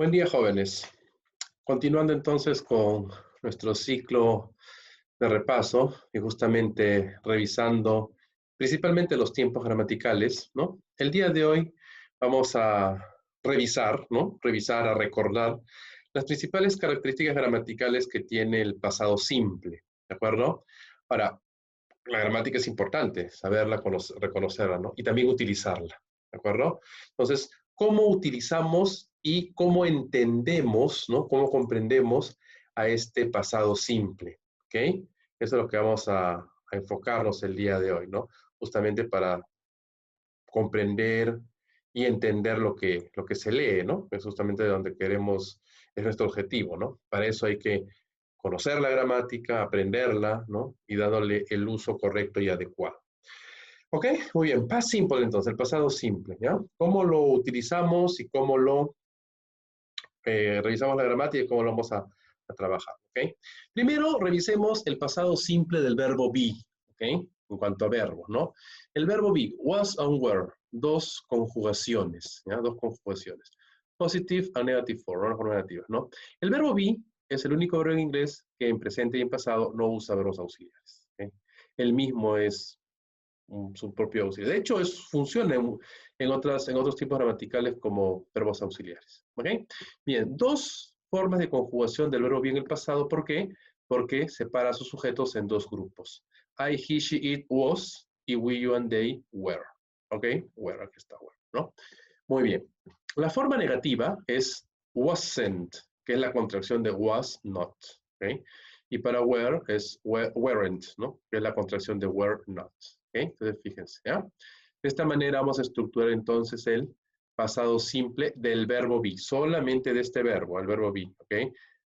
Buen día, jóvenes. Continuando entonces con nuestro ciclo de repaso y justamente revisando principalmente los tiempos gramaticales, ¿no? El día de hoy vamos a revisar, ¿no? Revisar, a recordar las principales características gramaticales que tiene el pasado simple, ¿de acuerdo? Ahora, la gramática es importante, saberla, reconocerla, ¿no? Y también utilizarla, ¿de acuerdo? Entonces, ¿cómo utilizamos y cómo entendemos, ¿no? ¿Cómo comprendemos a este pasado simple? ¿Ok? Eso es lo que vamos a enfocarnos el día de hoy, ¿no? Justamente para comprender y entender lo que se lee, ¿no? Es justamente de donde queremos, es nuestro objetivo, ¿no? Para eso hay que conocer la gramática, aprenderla, ¿no? Y dándole el uso correcto y adecuado. ¿Ok? Muy bien. Past simple, entonces, el pasado simple, ¿ya? ¿Cómo lo utilizamos y cómo lo revisamos la gramática y cómo lo vamos a trabajar? ¿Ok? Primero, revisemos el pasado simple del verbo be, ¿ok? En cuanto a verbos, ¿no? El verbo be, was and were, dos conjugaciones, ¿ya? Dos conjugaciones. Positive and negative form, una forma negativa, ¿no? El verbo be es el único verbo en inglés que en presente y en pasado no usa verbos auxiliares, ¿ok? El mismo es su propio auxiliar. De hecho, funciona en otros tipos gramaticales como verbos auxiliares, ¿ok? Bien, dos formas de conjugación del verbo be en el pasado. ¿Por qué? Porque separa a sus sujetos en dos grupos. I, he, she, it, was, y we, you, and they were. ¿Ok? Were, aquí está were, ¿no? Muy bien. La forma negativa es wasn't, que es la contracción de was not. ¿Ok? Y para were es weren't, ¿no? Que es la contracción de were not. ¿Ok? Entonces, fíjense, ¿ya? De esta manera vamos a estructurar entonces el pasado simple del verbo be, solamente de este verbo, el verbo be, ¿ok?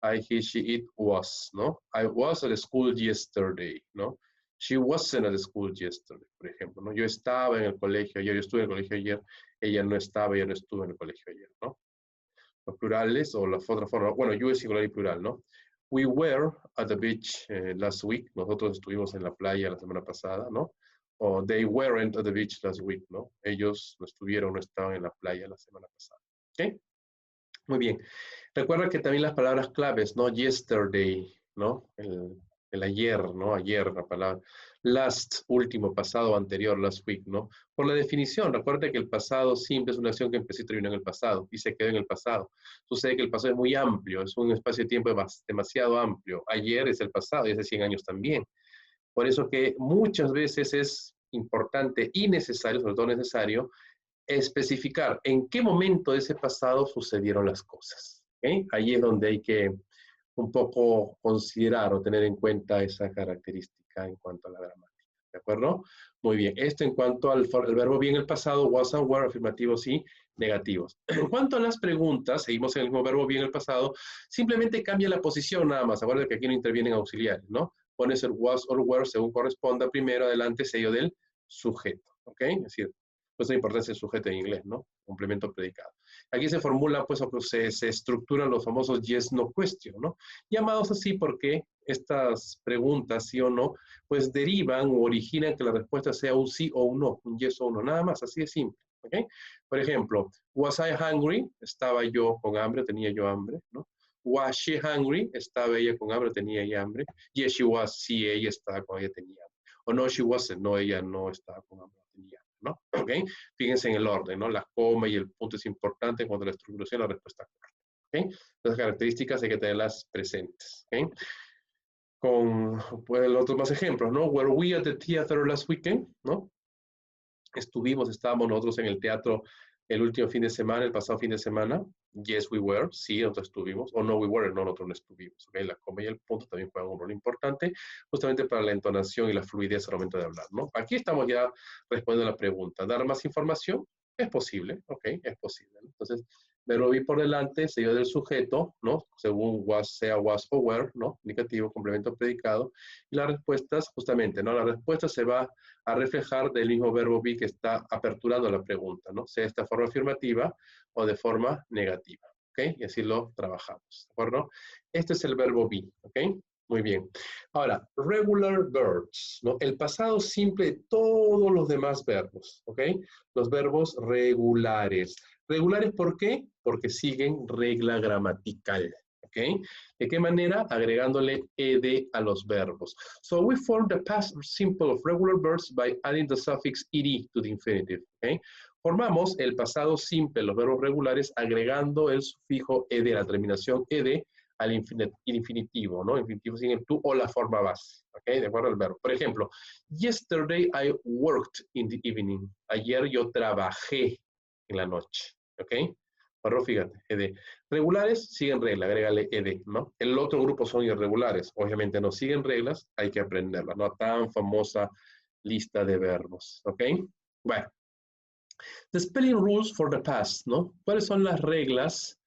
I, he, she, it, was, ¿no? I was at school yesterday, ¿no? She wasn't at school yesterday, por ejemplo, ¿no? Yo estaba en el colegio ayer, yo estuve en el colegio ayer, ella no estaba, ella no estuvo en el colegio ayer, ¿no? Los plurales o la otra forma, bueno, you es singular y plural, ¿no? We were at the beach last week, nosotros estuvimos en la playa la semana pasada, ¿no? O they weren't at the beach last week, ¿no? Ellos no estuvieron, no estaban en la playa la semana pasada, ¿ok? Muy bien. Recuerda que también las palabras claves, ¿no? Yesterday, ¿no? El ayer, ¿no? Ayer, la palabra. Last, último, pasado, anterior, last week, ¿no? Por la definición, recuerda que el pasado simple es una acción que empezó y terminó en el pasado y se quedó en el pasado. Sucede que el pasado es muy amplio, es un espacio de tiempo demasiado amplio. Ayer es el pasado y hace 100 años también. Por eso que muchas veces es importante y necesario, sobre todo necesario, especificar en qué momento de ese pasado sucedieron las cosas. ¿Okay? Ahí es donde hay que un poco considerar o tener en cuenta esa característica en cuanto a la gramática. ¿De acuerdo? Muy bien. Esto en cuanto al verbo be en el pasado, was and were, afirmativos y negativos. En cuanto a las preguntas, seguimos en el mismo verbo be en el pasado, simplemente cambia la posición nada más. Acuérdense que aquí no intervienen auxiliares, ¿no? Pones el was or were según corresponda primero, adelante, sello del sujeto. ¿Ok? Es decir, pues la importancia del sujeto en inglés, ¿no? Complemento predicado. Aquí se formula, pues, se estructuran los famosos yes, no question, ¿no? Llamados así porque estas preguntas, sí o no, pues derivan o originan que la respuesta sea un sí o un no, un yes o un no, nada más, así de simple, ¿ok? Por ejemplo, was I hungry? Estaba yo con hambre, tenía yo hambre, ¿no? Was she hungry? Estaba ella con hambre, tenía ella hambre. Yes, she was, sí, ella estaba con ella, tenía hambre. O no, she wasn't, no, ella no estaba con hambre, tenía hambre, ¿no? ¿Ok? Fíjense en el orden, ¿no? La coma y el punto es importante en cuanto a la estructuración, la respuesta correcta, ¿ok? Las características hay que tenerlas presentes, ¿ok? Con pues, otros más ejemplos, ¿no? Were we at the theater last weekend? ¿No? Estábamos nosotros en el teatro el último fin de semana, el pasado fin de semana. Yes, we were. Sí, nosotros estuvimos. O no, we were. No, nosotros no estuvimos. ¿Okay? La coma y el punto también juegan un rol importante, justamente para la entonación y la fluidez al momento de hablar, ¿no? Aquí estamos ya respondiendo a la pregunta. ¿Dar más información? Es posible, ¿ok? Es posible, ¿no? Entonces, verbo be por delante, seguido del sujeto, ¿no? Según was, sea, was o were, ¿no? Indicativo, complemento, predicado. Y las respuestas, justamente, ¿no? La respuesta se va a reflejar del mismo verbo be que está aperturando la pregunta, ¿no? Sea esta forma afirmativa o de forma negativa, ¿ok? Y así lo trabajamos, ¿de acuerdo? Este es el verbo be, ¿ok? Muy bien. Ahora, regular verbs, ¿no? El pasado simple de todos los demás verbos, ¿ok? Los verbos regulares. ¿Regulares por qué? Porque siguen regla gramatical, ¿ok? ¿De qué manera? Agregándole ed a los verbos. So we form the past simple of regular verbs by adding the suffix ed to the infinitive, ¿ok? Formamos el pasado simple, los verbos regulares, agregando el sufijo ed, la terminación ed, al infinitivo, ¿no? Infinitivo sin el to o la forma base, ¿ok? De acuerdo al verbo. Por ejemplo, yesterday I worked in the evening. Ayer yo trabajé en la noche, ¿ok? Pero fíjate, ed. Regulares siguen regla, agrégale ed, ¿no? El otro grupo son irregulares, obviamente no siguen reglas, hay que aprenderlas, ¿no? Tan famosa lista de verbos, ¿ok? Bueno. The spelling rules for the past, ¿no? ¿Cuáles son las reglas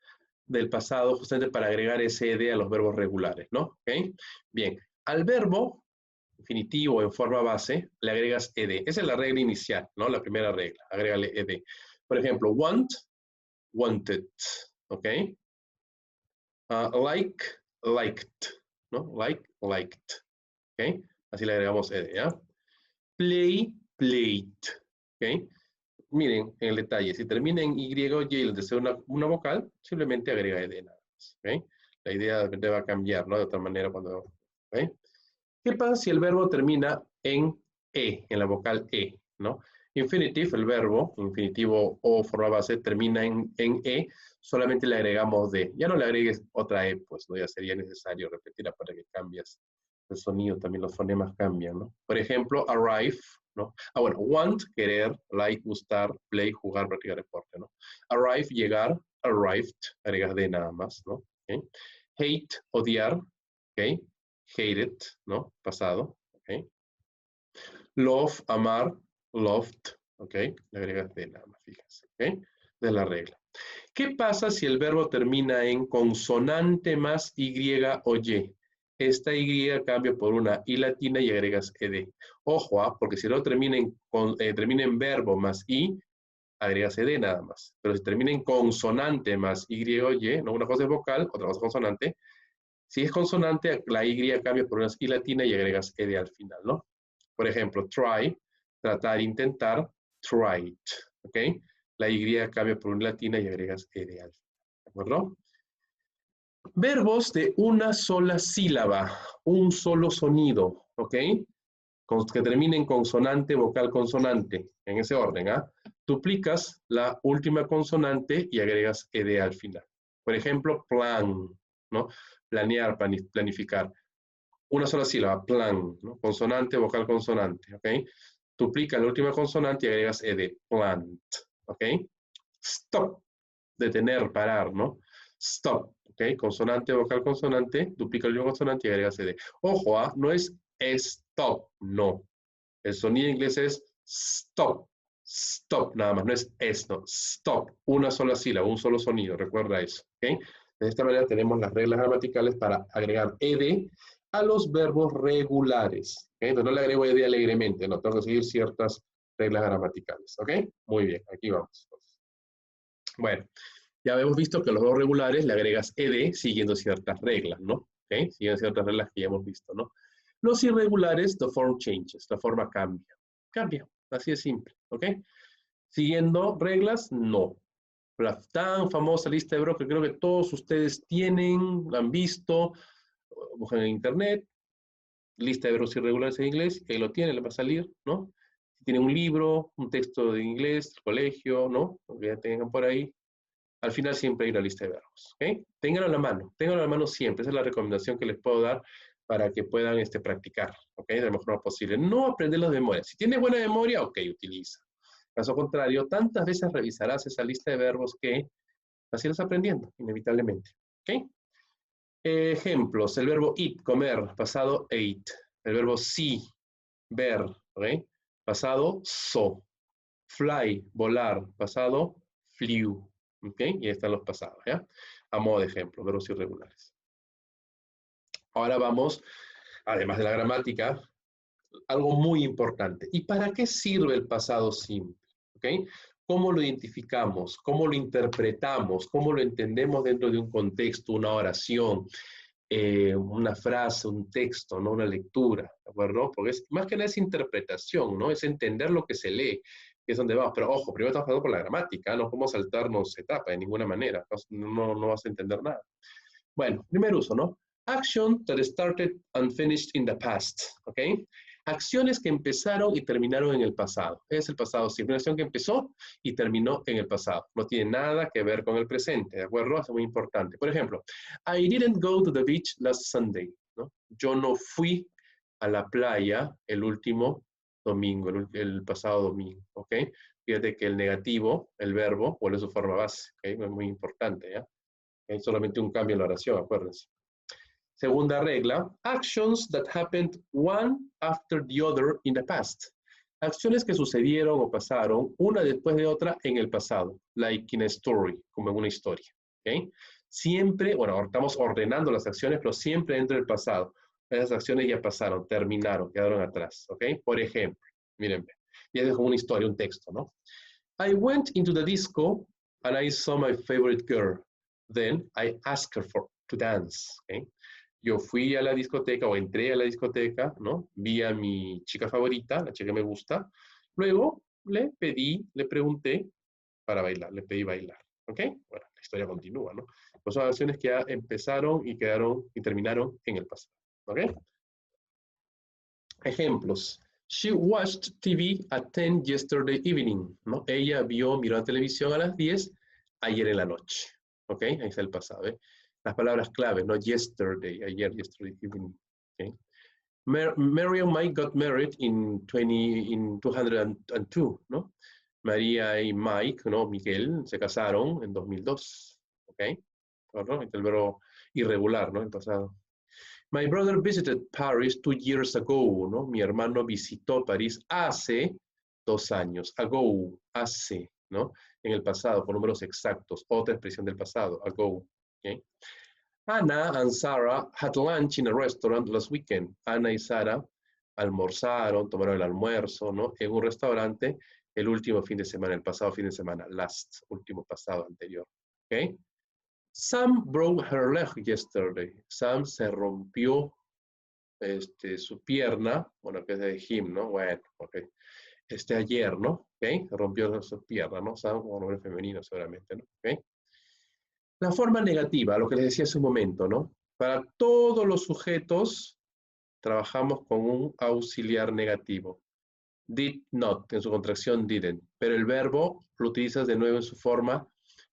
del pasado justamente para agregar ese ed a los verbos regulares, ¿no? ¿Okay? Bien, al verbo infinitivo en forma base le agregas ed. Esa es la regla inicial, ¿no? La primera regla, agrégale ed. Por ejemplo, want, wanted, ¿ok? Like, liked, ¿no? Like, liked, ¿ok? Así le agregamos ed, ¿ya? Play, played, ¿ok? Miren en el detalle, si termina en Y o Y y le desea una vocal, simplemente agrega ed nada más, ¿okay? La idea de repente va a cambiar, ¿no? De otra manera cuando, ¿okay? ¿Qué pasa si el verbo termina en en la vocal ¿no? Infinitive, el verbo, infinitivo o forma base, termina en solamente le agregamos d. Ya no le agregues otra pues, ¿no? Ya sería necesario repetirla para que cambies el sonido, también los fonemas cambian, ¿no? Por ejemplo, arrive, ¿no? Bueno, want, querer, like, gustar, play, jugar, practicar deporte, ¿no? Arrive, llegar, arrived, agregas de nada más, ¿no? ¿Okay? Hate, odiar, ¿ok? Hated, ¿no? Pasado, ¿ok? Love, amar, loved, ¿ok? Le agregas de nada más, fíjense, ¿ok? De la regla. ¿Qué pasa si el verbo termina en consonante más Y o Y? Esta Y cambia por una I latina y agregas ed. Ojo, porque si no termina en verbo más I, agregas ed nada más. Pero si termina en consonante más Y o Y, no, una cosa es vocal, otra cosa es consonante. Si es consonante, la Y cambia por una I latina y agregas ed al final, ¿no? Por ejemplo, try, tratar, intentar, tried, ¿ok? La Y cambia por una latina y agregas ed al final, ¿de acuerdo? Verbos de una sola sílaba, un solo sonido, ¿ok? Que terminen consonante, vocal, consonante, en ese orden, ¿ah? Duplicas la última consonante y agregas ed al final. Por ejemplo, plan, ¿no? Planear, planificar. Una sola sílaba, plan, ¿no? Consonante, vocal, consonante, ¿ok? Duplica la última consonante y agregas ed, plant, ¿ok? Stop, detener, parar, ¿no? Stop, ¿ok? Consonante, vocal, consonante, duplica el último consonante y agregas ed. Ojo, no es stop, no. El sonido en inglés es stop, stop, nada más, no es no, stop, una sola sílaba, un solo sonido, recuerda eso, ¿ok? De esta manera tenemos las reglas gramaticales para agregar ed a los verbos regulares, ¿ok? Entonces no le agrego ed alegremente, no, tengo que seguir ciertas reglas gramaticales, ¿ok? Muy bien, aquí vamos. Bueno, ya hemos visto que a los verbos regulares le agregas ed siguiendo ciertas reglas, ¿no? ¿Ok? Siguiendo ciertas reglas que ya hemos visto, ¿no? Los irregulares, the form changes, la forma cambia. Cambia, así de simple, ¿ok? Siguiendo reglas, no. La tan famosa lista de verbos que creo que todos ustedes tienen, la han visto, buscan en internet, lista de verbos irregulares en inglés, que ahí lo tienen, le va a salir, ¿no? Si tienen un libro, un texto de inglés, colegio, ¿no? Que ya tengan por ahí, al final siempre hay una lista de verbos, ¿ok? Ténganlo a la mano siempre, esa es la recomendación que les puedo dar para que puedan practicar, ¿ok? De la mejor forma posible. No aprenderlos de memoria. Si tienes buena memoria, ok, utiliza. Caso contrario, tantas veces revisarás esa lista de verbos que las irás aprendiendo, inevitablemente, ¿ok? Ejemplos, el verbo eat, comer, pasado ate. El verbo see, ver, ¿ok? Pasado saw. Fly, volar, pasado flew. ¿Ok? Y ahí están los pasados, ¿ya? A modo de ejemplo, verbos irregulares. Ahora vamos, además de la gramática, algo muy importante. ¿Y para qué sirve el pasado simple? ¿Ok? ¿Cómo lo identificamos? ¿Cómo lo interpretamos? ¿Cómo lo entendemos dentro de un contexto, una oración? una frase, un texto, ¿no? Una lectura, ¿de acuerdo? Porque más que nada es interpretación, ¿no? Es entender lo que se lee, que es donde vamos. Pero ojo, primero estamos pasando por la gramática, no podemos saltarnos etapa de ninguna manera, no vas a entender nada. Bueno, primer uso, ¿no? Action that started and finished in the past, ¿ok? Acciones que empezaron y terminaron en el pasado. Es el pasado, sí, una acción que empezó y terminó en el pasado. No tiene nada que ver con el presente, ¿de acuerdo? Es muy importante. Por ejemplo, I didn't go to the beach last Sunday, ¿no? Yo no fui a la playa el último domingo, el pasado domingo, ¿ok? Fíjate que el negativo, el verbo, vuelve a su forma base, ¿ok? Es muy importante, ¿ya? Hay solamente un cambio en la oración, acuérdense. Segunda regla, actions that happened one after the other in the past. Acciones que sucedieron o pasaron una después de otra en el pasado, like in a story, como en una historia. ¿Okay? Siempre, bueno, ahora estamos ordenando las acciones, pero siempre dentro del pasado. Esas acciones ya pasaron, terminaron, quedaron atrás. ¿Ok? Por ejemplo, miren, ya dejo una historia, un texto, ¿no? I went into the disco and I saw my favorite girl. Then I asked her to dance. ¿Okay? Yo fui a la discoteca o entré a la discoteca, ¿no? Vi a mi chica favorita, la chica que me gusta. Luego le pregunté para bailar, le pedí bailar. ¿Ok? Bueno, la historia continúa, ¿no? Pues son acciones que ya empezaron y quedaron y terminaron en el pasado. ¿Ok? Ejemplos. She watched TV at 10 yesterday evening, ¿no? Ella miró la televisión a las 10 ayer en la noche. ¿Ok? Ahí está el pasado, ¿eh? Las palabras clave, ¿no? Yesterday, ayer, yesterday evening. ¿Okay? Mary and Mike got married in 202, ¿no? María y Mike, ¿no? Miguel, se casaron en 2002. ¿Ok? ¿No? El verbo irregular, ¿no? El pasado. My brother visited Paris 2 years ago, ¿no? Mi hermano visitó París hace 2 años. Ago, hace, ¿no? En el pasado, por números exactos. Otra expresión del pasado, ago. ¿Okay? Anna and Sarah had lunch in a restaurant last weekend. Ana y Sara almorzaron, tomaron el almuerzo, ¿no? En un restaurante el último fin de semana, el pasado fin de semana, last, último pasado anterior. ¿Ok? Sam broke her leg yesterday. Sam se rompió su pierna, bueno, que es de him, ¿no? Bueno, ok. Ayer, ¿no? ¿Ok? Rompió su pierna, ¿no? Sam como nombre femenino seguramente, ¿no? ¿Ok? La forma negativa, lo que les decía hace un momento, ¿no? Para todos los sujetos trabajamos con un auxiliar negativo. Did not, en su contracción didn't, pero el verbo lo utilizas de nuevo en su forma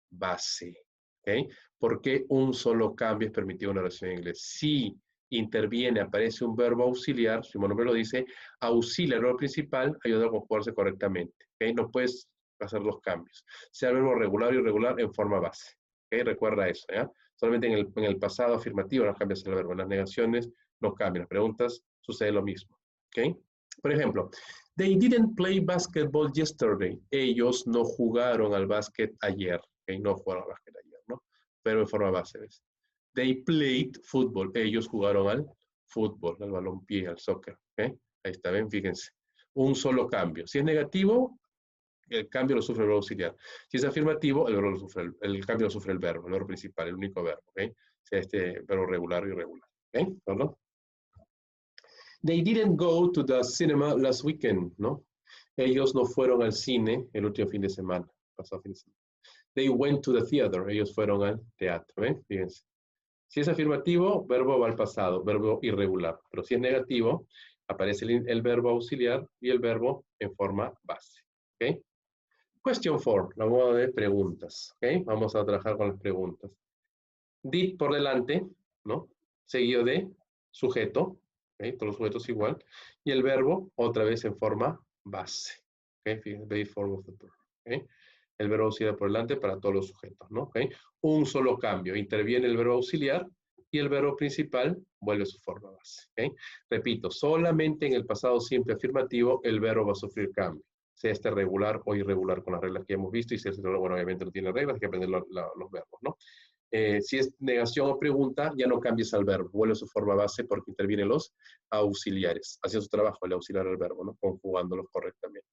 base. ¿Okay? ¿Por qué un solo cambio es permitido en una oración en inglés? Si interviene, aparece un verbo auxiliar, su mismo nombre lo dice, auxilia el verbo principal, ayuda a conjugarse correctamente. ¿Okay? No puedes hacer dos cambios. Sea el verbo regular o irregular en forma base. ¿Okay? Recuerda eso. ¿ya? Solamente en el pasado afirmativo no cambias el verbo. En las negaciones no cambian. Las preguntas sucede lo mismo. ¿Okay? Por ejemplo, they didn't play basketball yesterday. Ellos no jugaron al básquet ayer. ¿Okay? No jugaron al básquet ayer, ¿no? Pero en forma base, ¿ves? They played football. Ellos jugaron al fútbol, al balompié, al soccer. ¿Okay? Ahí está, ven, fíjense. Un solo cambio. Si es negativo, el cambio lo sufre el verbo auxiliar. Si es afirmativo, el cambio lo sufre el verbo principal, el único verbo. ¿Okay? Sea verbo regular o irregular. ¿Okay? ¿Perdón? They didn't go to the cinema last weekend, ¿no? Ellos no fueron al cine el último fin de semana, pasado fin de semana. They went to the theater, ellos fueron al teatro, ¿eh? Fíjense. Si es afirmativo, verbo va al pasado, verbo irregular. Pero si es negativo, aparece el verbo auxiliar y el verbo en forma base. ¿Ok? Question 4, la moda de preguntas. ¿Ok? Vamos a trabajar con las preguntas. Did por delante, ¿no? Seguido de sujeto, ¿okay? Todos los sujetos igual, y el verbo otra vez en forma base. ¿Okay? Fíjense, form of the verb. ¿Okay? El verbo auxiliar por delante para todos los sujetos, ¿no? ¿Okay? Un solo cambio, interviene el verbo auxiliar y el verbo principal vuelve a su forma base. ¿Okay? Repito, solamente en el pasado simple afirmativo el verbo va a sufrir cambio, sea regular o irregular con las reglas que hemos visto, y si es bueno, obviamente no tiene reglas, hay que aprender los verbos, ¿no? Si es negación o pregunta, ya no cambies al verbo, vuelve a su forma base porque intervienen los auxiliares. Haciendo su trabajo, el auxiliar al verbo, ¿no? Conjugándolos correctamente.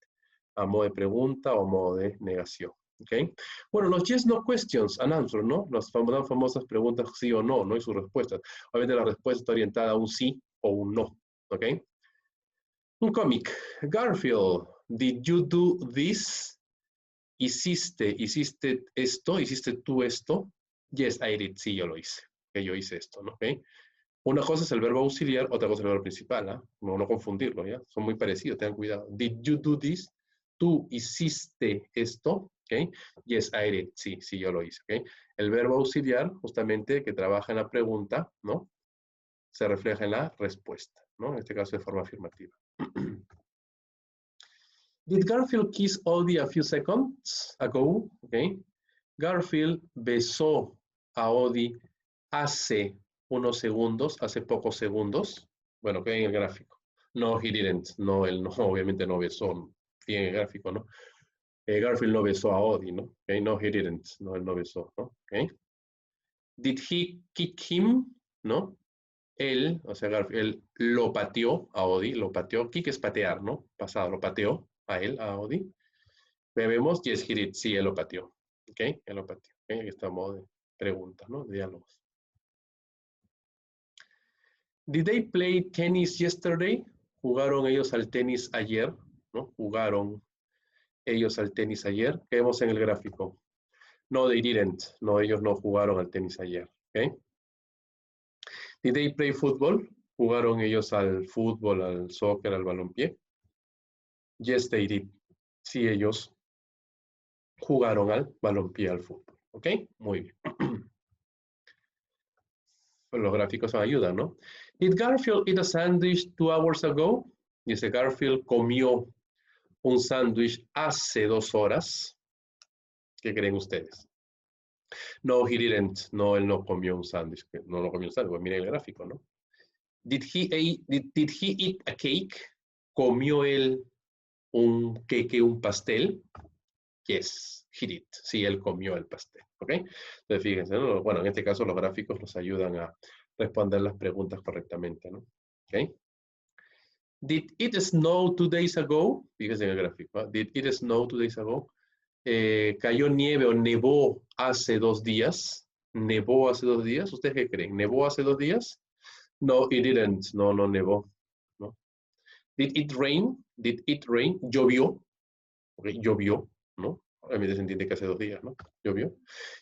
A modo de pregunta o modo de negación. Okay. Bueno, los yes, no questions and answer, ¿no? Las famosas preguntas sí o no, ¿no? Y sus respuestas. Obviamente la respuesta está orientada a un sí o un no, ¿ok? Un cómic. Garfield, did you do this? ¿Hiciste esto? ¿Hiciste tú esto? Yes, I did. Sí, yo lo hice. Okay, yo hice esto, ¿no? Okay. Una cosa es el verbo auxiliar, otra cosa es el verbo principal, ¿eh? No confundirlo, ¿ya? Son muy parecidos, tengan cuidado. Did you do this? ¿Tú hiciste esto? ¿Ok? Yes, I did. Sí, sí, yo lo hice, ¿ok? El verbo auxiliar, justamente, que trabaja en la pregunta, ¿no? Se refleja en la respuesta, ¿no? En este caso de forma afirmativa. Did Garfield kiss Odie a few seconds ago? ¿Ok? Garfield besó a Odie hace unos segundos, hace pocos segundos. Bueno, que en el gráfico. No, he didn't. No, él no, obviamente no besó. Bien en el gráfico, ¿no? Garfield no besó a Odie, ¿no? Okay, no, he didn't. No, él no besó, ¿no? Okay. Did he kick him? ¿No? Él, o sea, Garfield, él lo pateó a Odie, lo pateó. Kick es patear, ¿no? Pasado, lo pateó a él, a Odie. Vemos, yes, he did. Sí, él lo pateó. ¿Ok? Él lo pateó. ¿Okay? Aquí está a modo de pregunta, ¿no? De diálogos. Did they play tennis yesterday? ¿Jugaron ellos al tenis ayer? ¿No? ¿Jugaron ellos al tenis ayer? ¿Qué vemos en el gráfico? No, they didn't. No, ellos no jugaron al tenis ayer. ¿Okay? Did they play football? ¿Jugaron ellos al fútbol, al soccer, al balompié? Yes, they did. Sí, ellos jugaron al balompié, al fútbol. ¿Ok? Muy bien. Los gráficos nos ayudan, ¿no? Did Garfield eat a sandwich 2 hours ago? Dice, Garfield comió un sándwich hace 2 horas. ¿Qué creen ustedes? No, he didn't. No, él no comió un sándwich. No lo comió un sándwich. Miren el gráfico, ¿no? Did he eat a cake? ¿Comió él un queque, un pastel? Yes, he did. Sí, él comió el pastel. ¿Ok? Entonces, fíjense, ¿no? Bueno, en este caso los gráficos nos ayudan a responder las preguntas correctamente, ¿no? ¿Ok? Did it snow 2 days ago? Fíjense en el gráfico. ¿eh? Did it snow 2 days ago? ¿Cayó nieve o nevó hace 2 días? ¿Nevó hace 2 días? ¿Ustedes qué creen? ¿Nevó hace 2 días? No, it didn't. No, no nevó. ¿No? Did it rain? Did it rain? ¿Llovió? Okay, llovió, ¿no? Obviamente se entiende que hace 2 días, ¿no? ¿Llovió?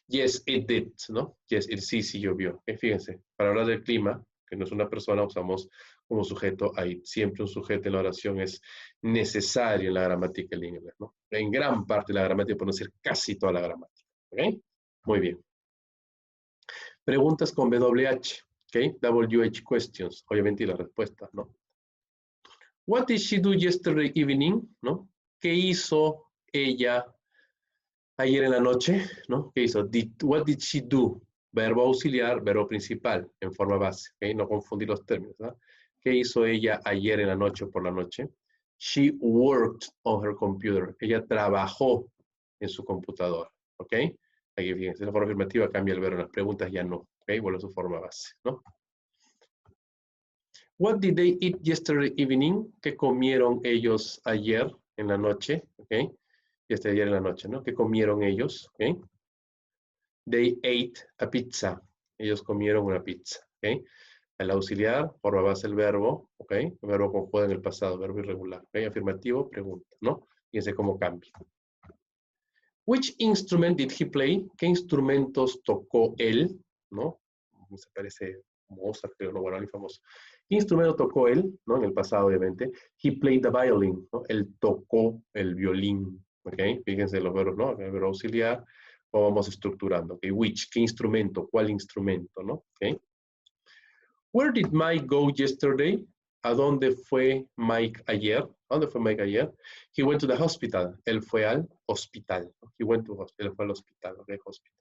Yes, it did, ¿no? Yes, it, sí, sí llovió. Fíjense, para hablar del clima, que no es una persona, usamos como sujeto, hay siempre un sujeto en la oración, es necesario en la gramática en inglés, ¿no? En gran parte de la gramática, por no decir casi toda la gramática, ¿ok? Muy bien. Preguntas con WH, ¿ok? WH questions, obviamente, y la respuesta, ¿no? What did she do yesterday evening? ¿No? ¿Qué hizo ella ayer en la noche? ¿No? ¿Qué hizo? What did she do? Verbo auxiliar, verbo principal, en forma base. ¿Okay? No confundir los términos. ¿no? ¿Qué hizo ella ayer en la noche o por la noche? She worked on her computer. Ella trabajó en su computadora. ¿Ok? Aquí fíjense, la forma afirmativa cambia el verbo en las preguntas, ya no. ¿Ok? Vuelve a su forma base. ¿No? What did they eat yesterday evening? ¿Qué comieron ellos ayer en la noche? ¿Ok? Ayer en la noche, ¿no? ¿Qué comieron ellos? ¿Ok? They ate a pizza. Ellos comieron una pizza. ¿Ok? El auxiliar, forma base el verbo, ¿ok? El verbo conjugado en el pasado, verbo irregular. ¿Ok? Afirmativo, pregunta, ¿no? Fíjense cómo cambia. Which instrument did he play? ¿Qué instrumentos tocó él? ¿No? Se parece Mozart, pero no, bueno, ni famoso. ¿Qué instrumento tocó él? ¿No? En el pasado, obviamente. He played the violin, ¿no? Él tocó el violín, ¿ok? Fíjense los verbos, ¿no? El verbo auxiliar, o vamos estructurando, ¿ok? Which, ¿qué instrumento? ¿Cuál instrumento, no? ¿Ok? Where did Mike go yesterday? ¿A dónde fue Mike ayer? ¿A dónde fue Mike ayer? He went to the hospital. Él fue al hospital. He went to hospital. Él fue al hospital, ¿ok? Hospital.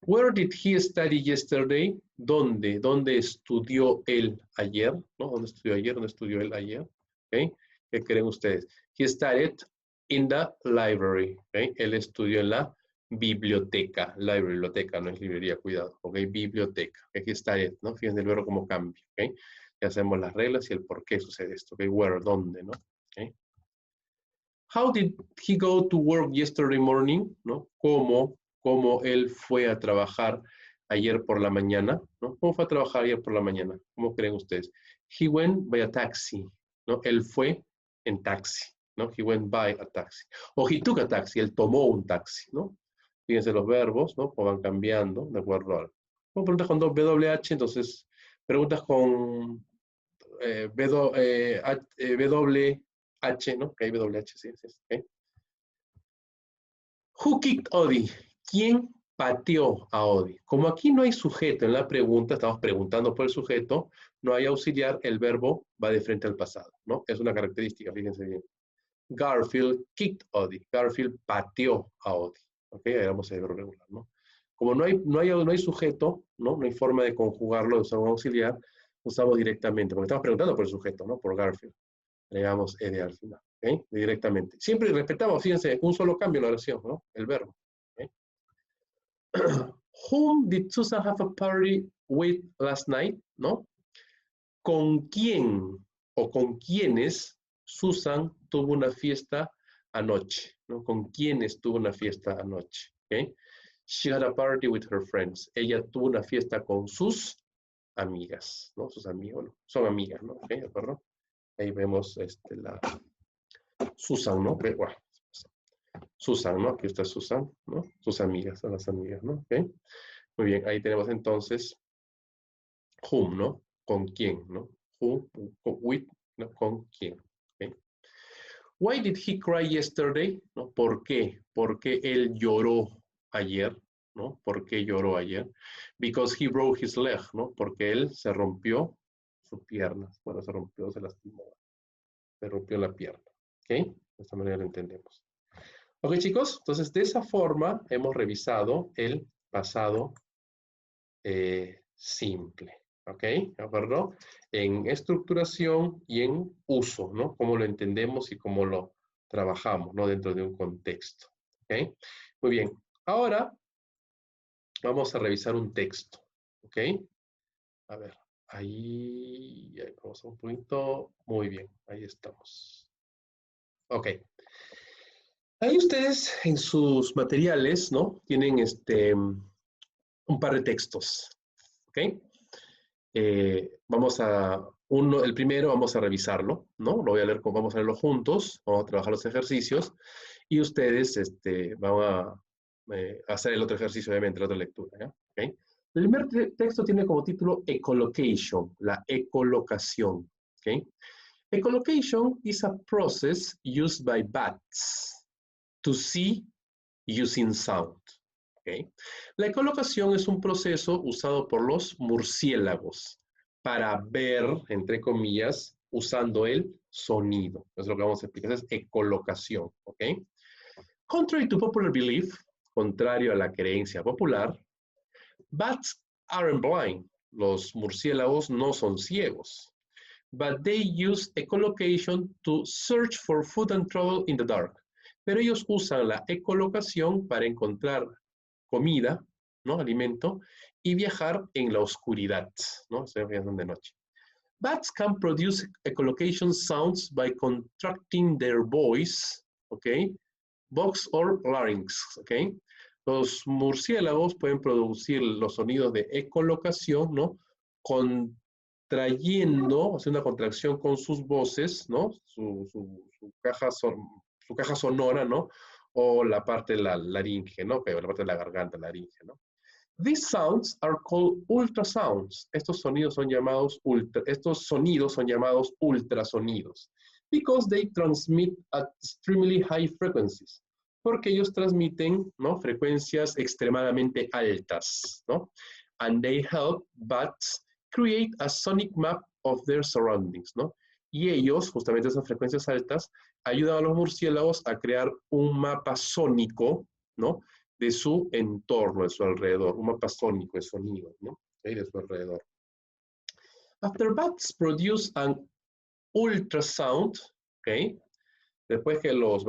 Where did he study yesterday? ¿Dónde? ¿Dónde estudió él ayer? ¿No? ¿Dónde estudió ayer? ¿Dónde estudió él ayer? ¿Okay? ¿Qué creen ustedes? He studied in the library. ¿Okay? Él estudió en la biblioteca. Library, biblioteca, no es librería, cuidado. ¿Ok? Biblioteca. He studied, ¿no? Fíjense el verbo cómo cambia. ¿Ok? Ya hacemos las reglas y el por qué sucede esto. ¿Ok? Where, ¿dónde, no? ¿Ok? How did he go to work yesterday morning? ¿No? ¿Cómo él fue a trabajar ayer por la mañana? ¿No? ¿Cómo fue a trabajar ayer por la mañana? ¿Cómo creen ustedes? He went by a taxi. ¿No? Él fue en taxi. ¿No? He went by a taxi. O he took a taxi. Él tomó un taxi. ¿No? Fíjense los verbos, ¿no? Cómo van cambiando de acuerdo a... Como preguntas con WH, entonces preguntas con WH, ¿no? Que hay WH, sí, sí, okay. Who kicked Odi? ¿Quién pateó a Odi? Como aquí no hay sujeto en la pregunta, estamos preguntando por el sujeto, no hay auxiliar, el verbo va de frente al pasado, ¿no? Es una característica, fíjense bien. Garfield kicked Odi. Garfield pateó a Odi. ¿Ok? Ahí vamos a verbo regular, ¿no? Como no hay sujeto, ¿no? No hay forma de conjugarlo, de usar un auxiliar, usamos directamente, porque estamos preguntando por el sujeto, ¿no? Por Garfield. Agregamos ed al final, ¿ok? Directamente. Siempre respetamos, fíjense, un solo cambio en la oración, ¿no? El verbo. ¿Okay? Whom did Susan have a party with last night? ¿No? ¿Con quién o con quiénes Susan tuvo una fiesta anoche? ¿No? ¿Con quiénes tuvo una fiesta anoche? ¿Okay? She had a party with her friends. Ella tuvo una fiesta con sus amigas, ¿no? Sus amigos, ¿no? Son amigas, ¿no? ¿Okay? ¿De acuerdo? Ahí vemos la Susan, ¿no? Bueno, Susan, ¿no? Aquí está Susan, ¿no? Sus amigas, son las amigas, ¿no? ¿Okay? Muy bien, ahí tenemos entonces whom, ¿no? ¿Con quién, no? Who, with, ¿no? ¿Con quién? ¿Okay? Why did he cry yesterday? ¿No? ¿Por qué? ¿Por qué él lloró ayer? ¿No? ¿Por qué lloró ayer? Because he broke his leg, ¿no? Porque él se rompió su pierna. Bueno, se lastimó. Se rompió la pierna. ¿Ok? De esta manera lo entendemos. Ok, chicos, entonces de esa forma hemos revisado el pasado simple. ¿Ok? ¿De acuerdo? En estructuración y en uso, ¿no? Cómo lo entendemos y cómo lo trabajamos, ¿no? Dentro de un contexto. ¿Ok? Muy bien. Ahora vamos a revisar un texto. ¿Ok? A ver, ahí vamos a un poquito. Muy bien, ahí estamos. Ok. Ahí ustedes en sus materiales, ¿no? Tienen un par de textos. ¿Ok? El primero vamos a revisarlo, ¿no? Lo voy a leer, vamos a leerlo juntos, vamos a trabajar los ejercicios y ustedes van a hacer el otro ejercicio, obviamente, la otra lectura, ¿ya? ¿Okay? El primer texto tiene como título echolocation, la ecolocación, ¿ok? Echolocation is a process used by bats to see using sound. ¿Okay? La ecolocación es un proceso usado por los murciélagos para ver, entre comillas, usando el sonido. Es lo que vamos a explicar, es ecolocación. ¿Ok? Contrary to popular belief, contrario a la creencia popular, bats aren't blind. Los murciélagos no son ciegos. But they use echolocation to search for food and travel in the dark. Pero ellos usan la ecolocación para encontrar comida, ¿no? Alimento, y viajar en la oscuridad, ¿no? Se viajan de noche. Bats can produce echolocation sounds by contracting their voice, ¿ok? Vox or larynx, ¿ok? Los murciélagos pueden producir los sonidos de ecolocación, ¿no? Contrayendo, haciendo una contracción con sus voces, ¿no? Su caja sonora, ¿no? O la parte de la laringe, ¿no? La parte de la garganta, laringe, ¿no? These sounds are called ultrasounds. Estos sonidos son llamados ultrasonidos because they transmit at extremely high frequencies. Porque ellos transmiten, ¿no? Frecuencias extremadamente altas, ¿no? And they help bats create a sonic map of their surroundings, ¿no? Y ellos, justamente esas frecuencias altas, ayudan a los murciélagos a crear un mapa sónico, ¿no? De su entorno, de su alrededor, un mapa sónico de sonido, ¿no? De su alrededor. After bats produce an ultrasound, ¿ok? Después que los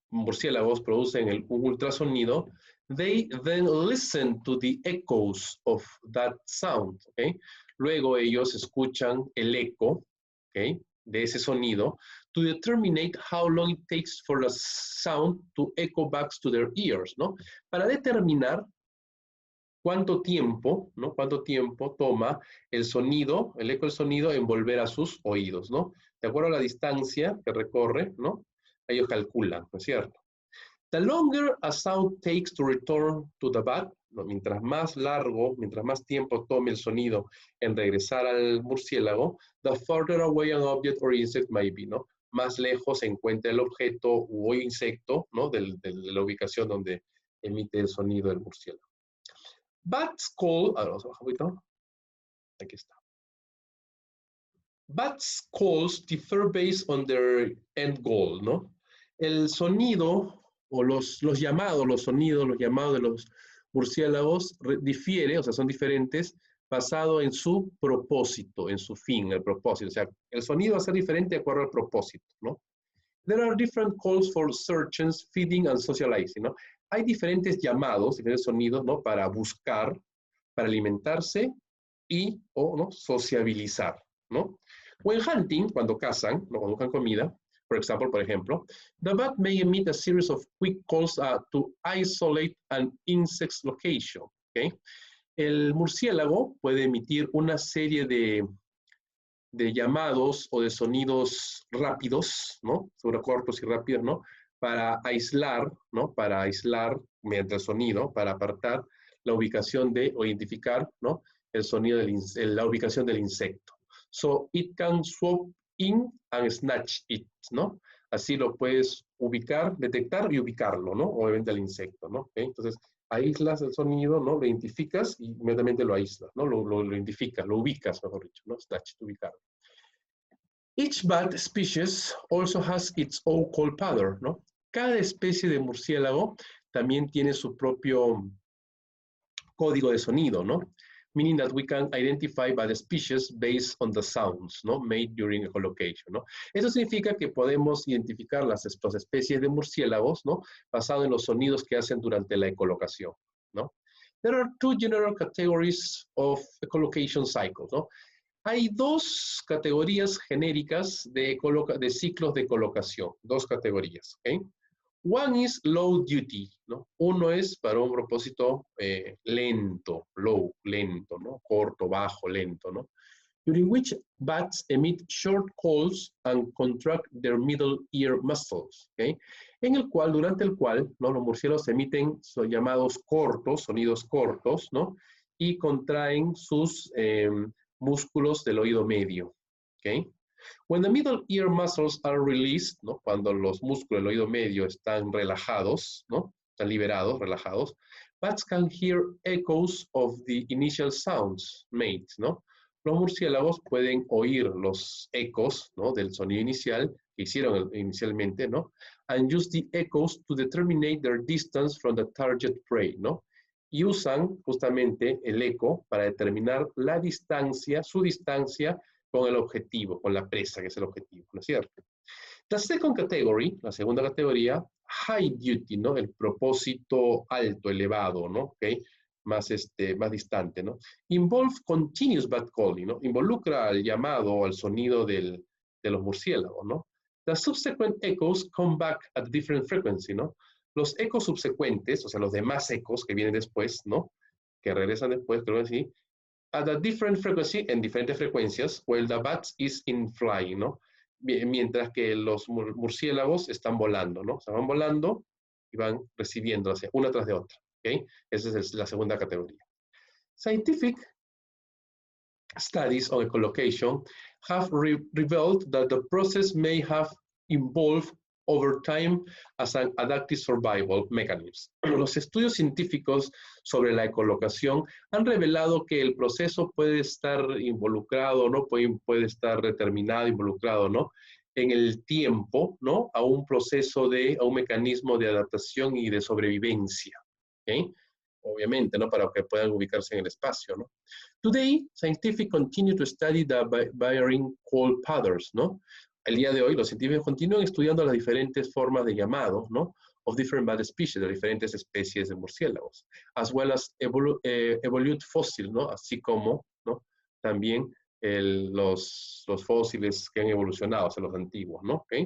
murciélagos producen un ultrasonido, they then listen to the echoes of that sound, ¿ok? Luego ellos escuchan el eco, ¿ok? de ese sonido to determine how long it takes for the sound to echo back to their ears, ¿no? Para determinar cuánto tiempo, ¿no? Cuánto tiempo toma el sonido, el eco del sonido en volver a sus oídos, ¿no? De acuerdo a la distancia que recorre, ¿no? Ellos calculan, ¿no es cierto? The longer a sound takes to return to the bat, ¿no? Mientras más largo, mientras más tiempo tome el sonido en regresar al murciélago, the further away an object or insect may be, ¿no? Más lejos se encuentra el objeto o insecto, ¿no? De la ubicación donde emite el sonido del murciélago. Bats call, ahora vamos a bajar un poquito. Aquí está. Bats calls differ based on their end goal, ¿no? El sonido o los llamados, los sonidos, los llamados de los murciélagos difiere, o sea, son diferentes, basado en su propósito, en su fin, el propósito. O sea, el sonido va a ser diferente de acuerdo al propósito, ¿no? There are different calls for searching, feeding, and socializing, ¿no? Hay diferentes llamados, diferentes sonidos, ¿no? Para buscar, para alimentarse y o ¿no? Sociabilizar, ¿no? When hunting, cuando cazan, ¿no? Cuando buscan comida, por ejemplo, the bat may emit a series of quick calls to isolate an insect's location, ¿okay? El murciélago puede emitir una serie de llamados o de sonidos rápidos, ¿no? Sobre cortos y rápidos, ¿no? Para aislar, ¿no? Para aislar mediante el sonido, para apartar la ubicación de, o identificar, ¿no? El sonido la ubicación del insecto. So it can swoop in and snatch it, ¿no? Así lo puedes ubicar, detectar y ubicarlo, ¿no? Obviamente al insecto, ¿no? ¿Okay? Entonces, aíslas el sonido, ¿no? Lo identificas y inmediatamente lo aíslas, ¿no? Lo identificas, lo ubicas, mejor dicho, ¿no? Snatch, ubicarlo. Each bat species also has its own call pattern, ¿no? Cada especie de murciélago también tiene su propio código de sonido, ¿no? Meaning that we can identify by the species based on the sounds, ¿no? Made during echolocation, ¿no? Eso significa que podemos identificar las especies de murciélagos, ¿no? Basado en los sonidos que hacen durante la ecolocación, ¿no? There are two general categories of echolocation cycles, ¿no? Hay dos categorías genéricas de ciclos de colocación, dos categorías, ¿ok? One is low duty, ¿no? Uno es para un propósito lento, low, lento, ¿no? Corto, bajo, lento, ¿no? During which bats emit short calls and contract their middle ear muscles, ¿ok? Durante el cual, ¿no? Los murciélagos emiten llamados cortos, sonidos cortos, ¿no? Y contraen sus músculos del oído medio, ¿ok? When the middle ear muscles are released, ¿no? Cuando los músculos del oído medio están relajados, ¿no? Están liberados, relajados, bats can hear echoes of the initial sounds made, ¿no? Los murciélagos pueden oír los ecos, ¿no? Del sonido inicial que hicieron inicialmente, ¿no? And use the echoes to determine their distance from the target prey, ¿no? Y usan justamente el eco para determinar la distancia, su distancia con el objetivo, con la presa, que es el objetivo, ¿no es cierto? The second category, la segunda categoría, high duty, ¿no? El propósito alto, elevado, ¿no? ¿Okay? Más distante, ¿no? Involve continuous bat calling, ¿no? Involucra al llamado, al sonido de los murciélagos, ¿no? The subsequent echoes come back at different frequency, ¿no? Los ecos subsecuentes, o sea, los demás ecos que vienen después, ¿no? Que regresan después, creo que sí, at a different frequency, en diferentes frecuencias, while the bat is in flying, ¿no? Mientras que los murciélagos están volando, ¿no? O sea, van volando y van recibiendo una tras de otra, ¿ok? Esa es la segunda categoría. Scientific studies on echolocation have revealed that the process may have evolved over time as an adaptive survival mechanism. Los estudios científicos sobre la ecolocación han revelado que el proceso puede estar involucrado, ¿no? Puede estar determinado, involucrado, ¿no? En el tiempo, ¿no? A un mecanismo de adaptación y de sobrevivencia, ¿ok? Obviamente, ¿no? Para que puedan ubicarse en el espacio, ¿no? Today, scientists continue to study the varying call patterns, ¿no? El día de hoy, los científicos continúan estudiando las diferentes formas de llamado, ¿no? Of different bat species, de diferentes especies de murciélagos, as well as evolute fossil, ¿no? Así como, ¿no? También los fósiles que han evolucionado, o sea, los antiguos, ¿no? ¿Okay?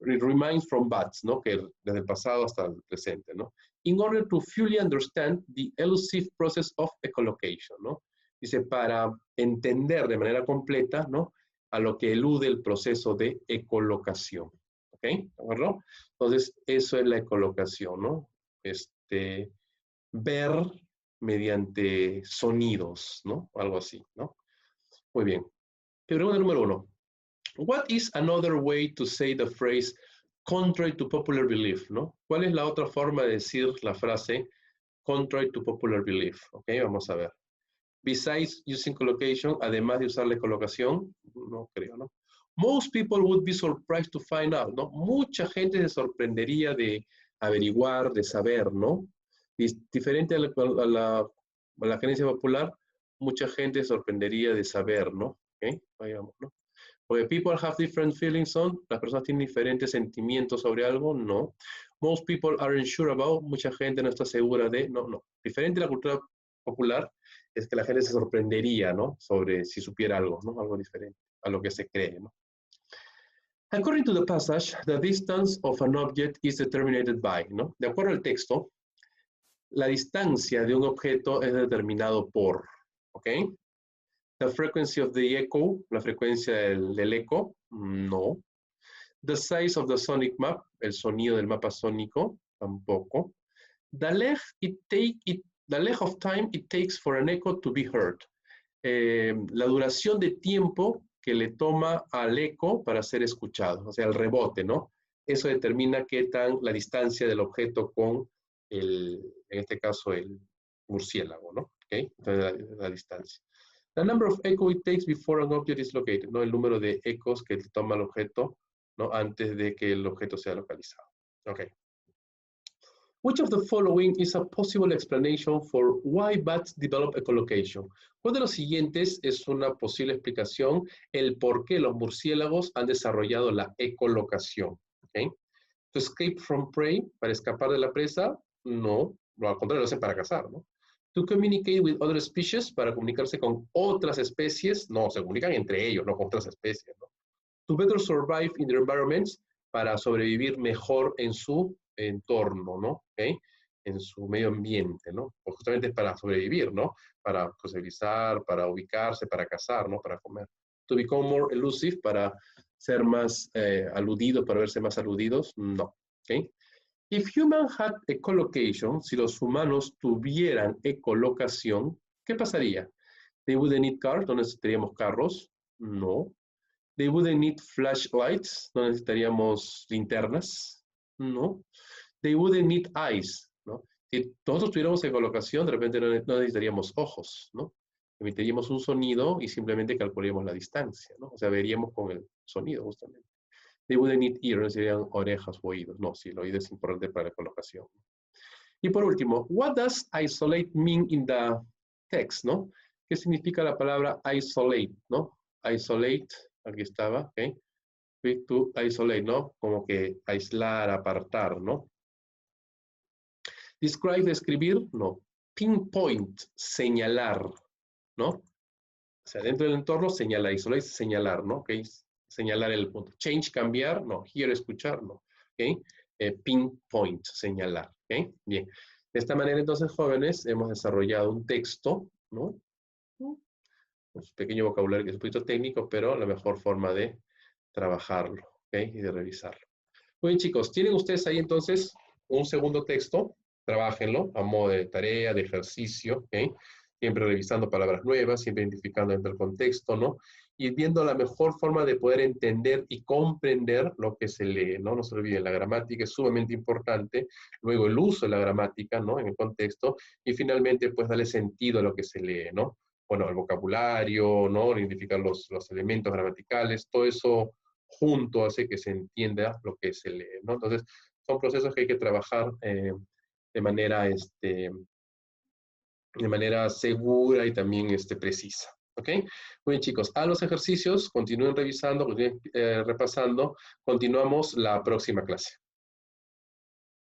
It remains from bats, ¿no? Que desde el pasado hasta el presente, ¿no? In order to fully understand the elusive process of echolocation, ¿no? Dice, para entender de manera completa, ¿no? A lo que elude el proceso de ecolocación, ¿ok? ¿De acuerdo? Entonces, eso es la ecolocación, ¿no? Ver mediante sonidos, ¿no? Algo así, ¿no? Muy bien. Pregunta número 1. What is another way to say the phrase contrary to popular belief, ¿no? ¿Cuál es la otra forma de decir la frase contrary to popular belief? Ok, vamos a ver. Besides using collocation, además de usar la colocación, no creo, ¿no? Most people would be surprised to find out, ¿no? Mucha gente se sorprendería de averiguar, de saber, ¿no? Diferente a la creencia popular, mucha gente se sorprendería de saber, ¿no? ¿Ok? Vayamos, ¿no? Porque people have different feelings on, las personas tienen diferentes sentimientos sobre algo, no. Most people aren't sure about, mucha gente no está segura de, no. Diferente a la cultura popular es que la gente se sorprendería, ¿no? Sobre si supiera algo, ¿no? Algo diferente a lo que se cree, ¿no? According to the passage, the distance of an object is determined by, ¿no? De acuerdo al texto, la distancia de un objeto es determinado por, ¿ok? The frequency of the echo, la frecuencia del eco, no. The size of the sonic map, el sonido del mapa sónico, tampoco. The length of time it takes for an echo to be heard. La duración de tiempo que le toma al eco para ser escuchado, o sea, el rebote, ¿no? Eso determina qué tan la distancia del objeto con en este caso, el murciélago, ¿no? ¿Okay? Entonces, la distancia. The number of echo it takes before an object is located, ¿no? El número de ecos que toma el objeto, ¿no? Antes de que el objeto sea localizado. Ok. Which of the following is a possible explanation for why bats develop echolocation? ¿Cuál de los siguientes es una posible explicación el por qué los murciélagos han desarrollado la ecolocación? Okay. To escape from prey, para escapar de la presa, no, al contrario, lo hacen para cazar, ¿no? To communicate with other species, para comunicarse con otras especies, no, se comunican entre ellos, no con otras especies, ¿no? To better survive in their environments, para sobrevivir mejor en su entorno, ¿no? ¿Okay? En su medio ambiente, ¿no? Pues justamente es para sobrevivir, ¿no? Para socializar, para ubicarse, para cazar, ¿no? Para comer. To become more elusive, para ser más aludidos, para verse más aludidos, no. ¿Okay? If humans had echolocation, si los humanos tuvieran ecolocación, ¿qué pasaría? They wouldn't need cars, no necesitaríamos carros, no. They wouldn't need flashlights, no necesitaríamos linternas, no. They wouldn't need eyes, ¿no? Si nosotros tuviéramos ecolocación, de repente no necesitaríamos ojos, ¿no? Emitiríamos un sonido y simplemente calcularíamos la distancia, ¿no? O sea, veríamos con el sonido, justamente. They wouldn't need ears, no necesitarían orejas o oídos. No, sí, el oído es importante para la colocación. Y por último, what does isolate mean in the text, ¿no? ¿Qué significa la palabra isolate, ¿no? Isolate, aquí estaba, ¿ok? To isolate, ¿no? Como que aislar, apartar, ¿no? Describe, describir, no. Pinpoint, señalar, ¿no? O sea, dentro del entorno, señalar. Isolate, señalar, ¿no? ¿Ok? Señalar el punto. Change, cambiar, no. Here, escuchar, no. ¿Ok? Pinpoint, señalar, ¿ok? Bien. De esta manera, entonces, jóvenes, hemos desarrollado un texto, ¿no? Un pequeño vocabulario que es un poquito técnico, pero la mejor forma de trabajarlo, ¿ok? Y de revisarlo. Muy bien, chicos, tienen ustedes ahí entonces un segundo texto, trabájenlo a modo de tarea, de ejercicio, ¿ok? Siempre revisando palabras nuevas, siempre identificando dentro del contexto, ¿no? Y viendo la mejor forma de poder entender y comprender lo que se lee, ¿no? No se olviden, la gramática es sumamente importante, luego el uso de la gramática, ¿no? En el contexto, y finalmente, pues, darle sentido a lo que se lee, ¿no? Bueno, el vocabulario, ¿no? Identificar los elementos gramaticales, todo eso junto hace que se entienda lo que se lee, ¿no? Entonces, son procesos que hay que trabajar de manera segura y también precisa, ¿ok? Muy bien, chicos, a los ejercicios, continúen revisando, continúen repasando, continuamos la próxima clase.